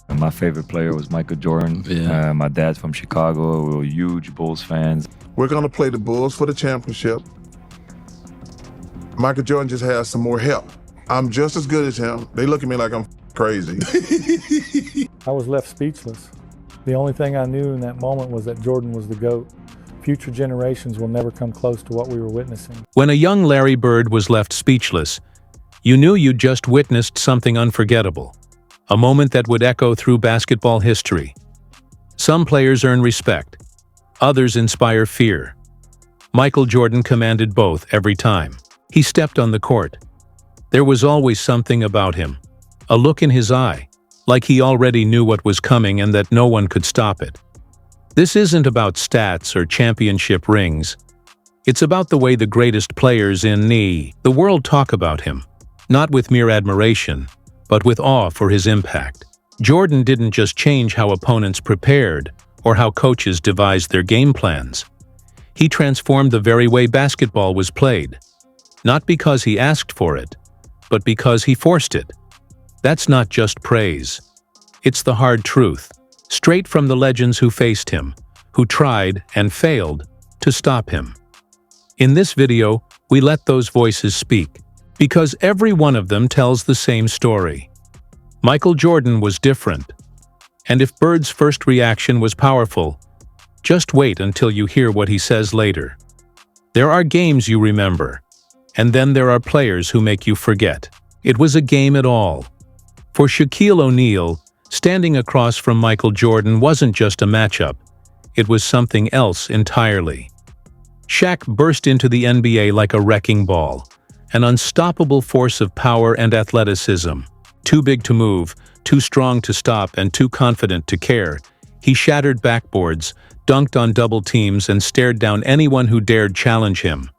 And my favorite player was Michael Jordan. Yeah. My dad's from Chicago. We were huge Bulls fans. We're going to play the Bulls for the championship. Michael Jordan just has some more help. I'm just as good as him. They look at me like I'm crazy. I was left speechless. The only thing I knew in that moment was that Jordan was the GOAT. Future generations will never come close to what we were witnessing. When a young Larry Bird was left speechless, you knew you'd just witnessed something unforgettable, a moment that would echo through basketball history. Some players earn respect, others inspire fear. Michael Jordan commanded both every time he stepped on the court. There was always something about him, a look in his eye, like he already knew what was coming and that no one could stop it. This isn't about stats or championship rings. It's about the way the greatest players in the world talk about him, not with mere admiration, but with awe for his impact. Jordan didn't just change how opponents prepared or how coaches devised their game plans. He transformed the very way basketball was played, not because he asked for it, but because he forced it. That's not just praise. It's the hard truth, straight from the legends who faced him, who tried and failed to stop him. In this video, we let those voices speak, because every one of them tells the same story. Michael Jordan was different. And if Bird's first reaction was powerful, just wait until you hear what he says later. There are games you remember, and then there are players who make you forget. It was a game at all. For Shaquille O'Neal, standing across from Michael Jordan wasn't just a matchup, it was something else entirely. Shaq burst into the NBA like a wrecking ball, an unstoppable force of power and athleticism. Too big to move, too strong to stop, and too confident to care, he shattered backboards, dunked on double teams, and stared down anyone who dared challenge him.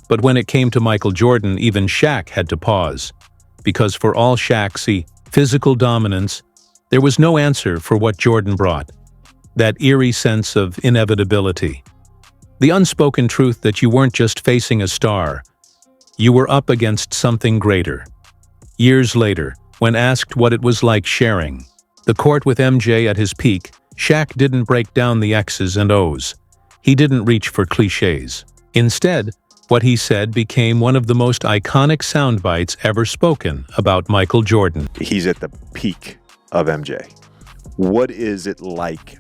But when it came to Michael Jordan, even Shaq had to pause, because for all Shaq's physical dominance, there was no answer for what Jordan brought, that eerie sense of inevitability. The unspoken truth that you weren't just facing a star, you were up against something greater. Years later, when asked what it was like sharing the court with MJ at his peak, Shaq didn't break down the X's and O's. He didn't reach for cliches. Instead, what he said became one of the most iconic sound bites ever spoken about Michael Jordan. He's at the peak of MJ. What is it like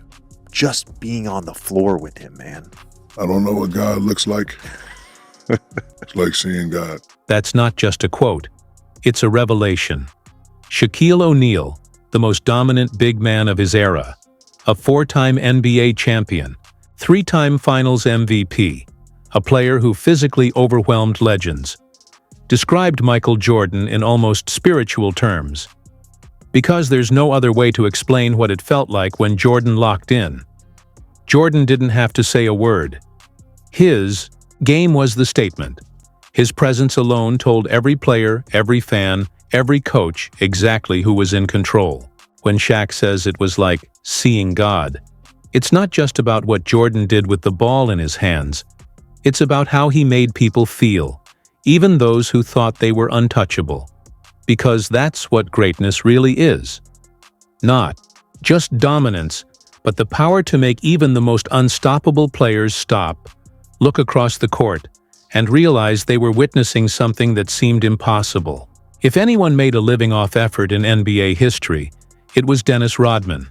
just being on the floor with him, man? I don't know what God looks like. It's like seeing God. That's not just a quote. It's a revelation. Shaquille O'Neal, the most dominant big man of his era, a four-time NBA champion, three-time Finals MVP, a player who physically overwhelmed legends, described Michael Jordan in almost spiritual terms. Because there's no other way to explain what it felt like when Jordan locked in. Jordan didn't have to say a word. His game was the statement. His presence alone told every player, every fan, every coach exactly who was in control. When Shaq says it was like seeing God, it's not just about what Jordan did with the ball in his hands. It's about how he made people feel, even those who thought they were untouchable. Because that's what greatness really is. Not just dominance, but the power to make even the most unstoppable players stop, look across the court, and realize they were witnessing something that seemed impossible. If anyone made a living off effort in NBA history, it was Dennis Rodman.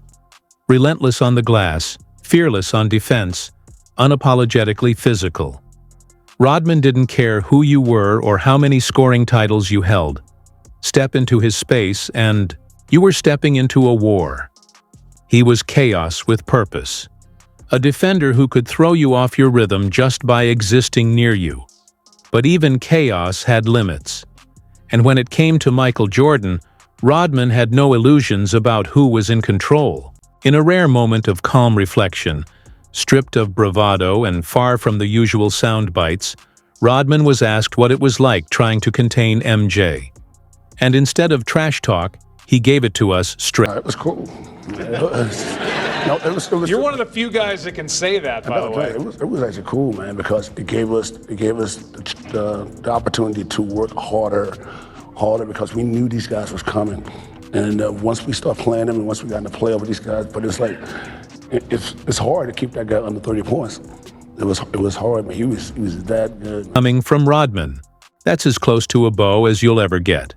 Relentless on the glass, fearless on defense, unapologetically physical. Rodman didn't care who you were or how many scoring titles you held. Step into his space and you were stepping into a war. He was chaos with purpose. A defender who could throw you off your rhythm just by existing near you. But even chaos had limits. And when it came to Michael Jordan, Rodman had no illusions about who was in control. In a rare moment of calm reflection, stripped of bravado and far from the usual sound bites, Rodman was asked what it was like trying to contain MJ. And instead of trash talk, he gave it to us straight. It was cool. You're one of the few guys that can say that, by the way. It was actually cool, man, because it gave us the opportunity to work harder because we knew these guys was coming. And once we start playing them and once we got in the playoff with these guys, but it's like, it's hard to keep that guy under 30 points. It was hard, man. He was that good. Coming from Rodman, that's as close to a Bo as you'll ever get.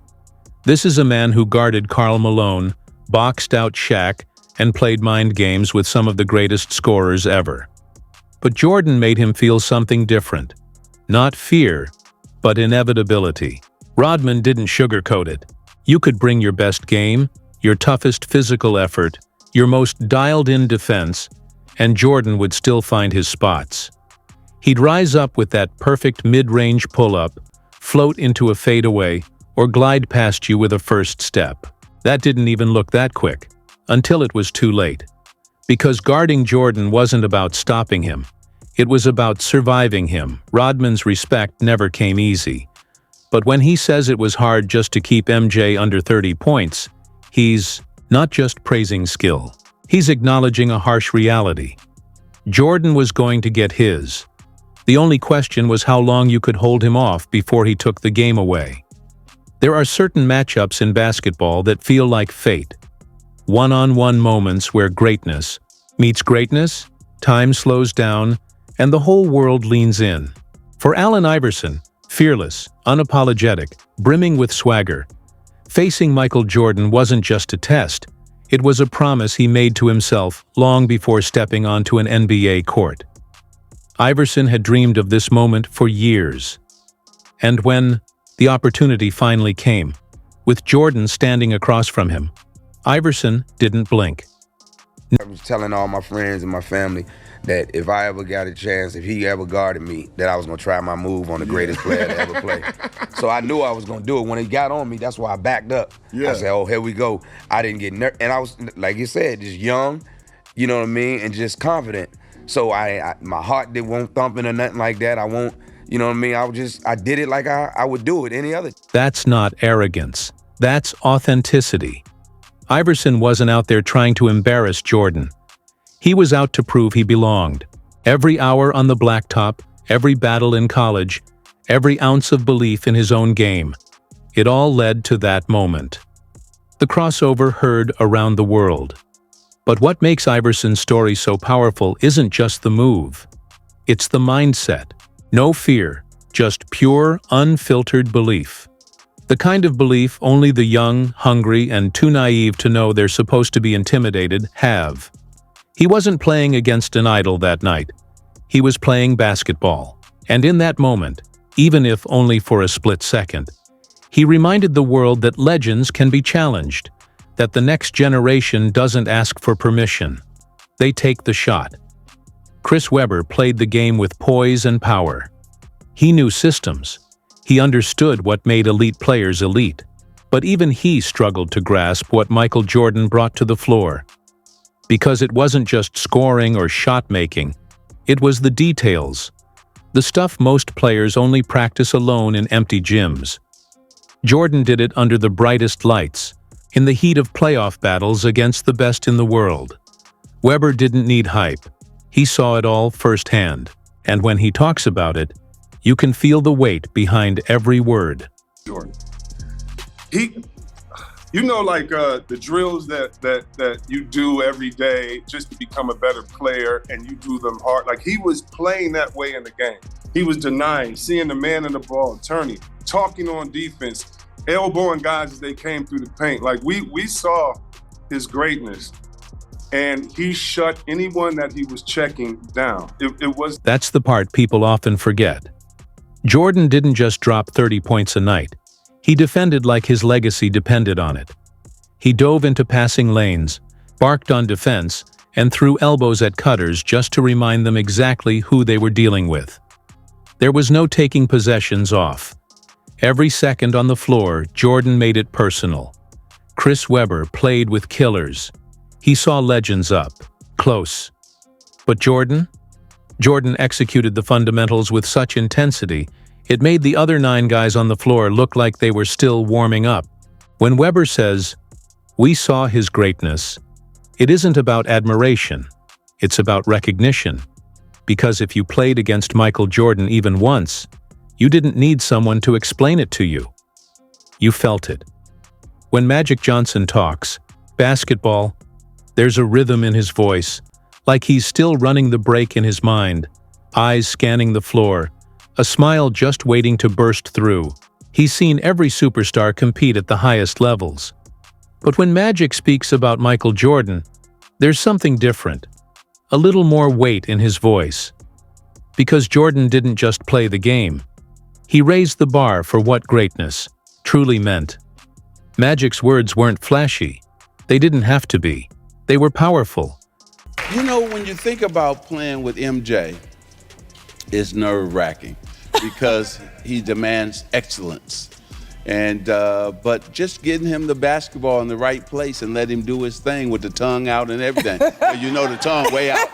This is a man who guarded Karl Malone, boxed out Shaq, and played mind games with some of the greatest scorers ever. But Jordan made him feel something different. Not fear, but inevitability. Rodman didn't sugarcoat it. You could bring your best game, your toughest physical effort, your most dialed-in defense, and Jordan would still find his spots. He'd rise up with that perfect mid-range pull-up, float into a fadeaway, or glide past you with a first step. That didn't even look that quick, until it was too late. Because guarding Jordan wasn't about stopping him. It was about surviving him. Rodman's respect never came easy. But when he says it was hard just to keep MJ under 30 points, he's not just praising skill. He's acknowledging a harsh reality. Jordan was going to get his. The only question was how long you could hold him off before he took the game away. There are certain matchups in basketball that feel like fate. One-on-one moments where greatness meets greatness, time slows down, and the whole world leans in. For Allen Iverson, fearless, unapologetic, brimming with swagger, facing Michael Jordan wasn't just a test, it was a promise he made to himself long before stepping onto an NBA court. Iverson had dreamed of this moment for years. And when the opportunity finally came, with Jordan standing across from him, Iverson didn't blink. I was telling all my friends and my family that if I ever got a chance, if he ever guarded me, that I was going to try my move on the greatest player to ever play. So I knew I was going to do it. When he got on me, that's why I backed up. Yeah. I said, oh, here we go. I didn't get nervous. And I was, like you said, just young, you know what I mean, and just confident. So my heart won't thumping or nothing like that. I won't, you know what I mean? I did it like I would do it any other. That's not arrogance. That's authenticity. Iverson wasn't out there trying to embarrass Jordan. He was out to prove he belonged. Every hour on the blacktop, every battle in college, every ounce of belief in his own game. It all led to that moment. The crossover heard around the world. But what makes Iverson's story so powerful isn't just the move. It's the mindset. No fear, just pure, unfiltered belief. The kind of belief only the young, hungry, and too naive to know they're supposed to be intimidated have. He wasn't playing against an idol that night. He was playing basketball. And in that moment, even if only for a split second, he reminded the world that legends can be challenged, that the next generation doesn't ask for permission. They take the shot. Chris Webber played the game with poise and power. He knew systems. He understood what made elite players elite. But even he struggled to grasp what Michael Jordan brought to the floor. Because it wasn't just scoring or shot-making, it was the details. The stuff most players only practice alone in empty gyms. Jordan did it under the brightest lights, in the heat of playoff battles against the best in the world. Webber didn't need hype. He saw it all firsthand. And when he talks about it, you can feel the weight behind every word. Jordan. You know, like the drills that you do every day just to become a better player, and you do them hard. Like, he was playing that way in the game. He was denying, seeing the man in the ball, turning, talking on defense, elbowing guys as they came through the paint. Like, we saw his greatness, and he shut anyone that he was checking down. That's the part people often forget. Jordan didn't just drop 30 points a night. He defended like his legacy depended on it. He dove into passing lanes, barked on defense, and threw elbows at cutters just to remind them exactly who they were dealing with. There was no taking possessions off. Every second on the floor, Jordan made it personal. Chris Webber played with killers. He saw legends up, close. But Jordan? Jordan executed the fundamentals with such intensity, it made the other 9 guys on the floor look like they were still warming up. When Webber says, "We saw his greatness," it isn't about admiration. It's about recognition. Because if you played against Michael Jordan even once, you didn't need someone to explain it to you. You felt it. When Magic Johnson talks basketball, there's a rhythm in his voice, like he's still running the break in his mind, eyes scanning the floor, a smile just waiting to burst through. He's seen every superstar compete at the highest levels. But when Magic speaks about Michael Jordan, there's something different, a little more weight in his voice. Because Jordan didn't just play the game. He raised the bar for what greatness truly meant. Magic's words weren't flashy. They didn't have to be. They were powerful. You know, when you think about playing with MJ, it's nerve-wracking because he demands excellence. And but just getting him the basketball in the right place and let him do his thing with the tongue out and everything. You know, the tongue way out.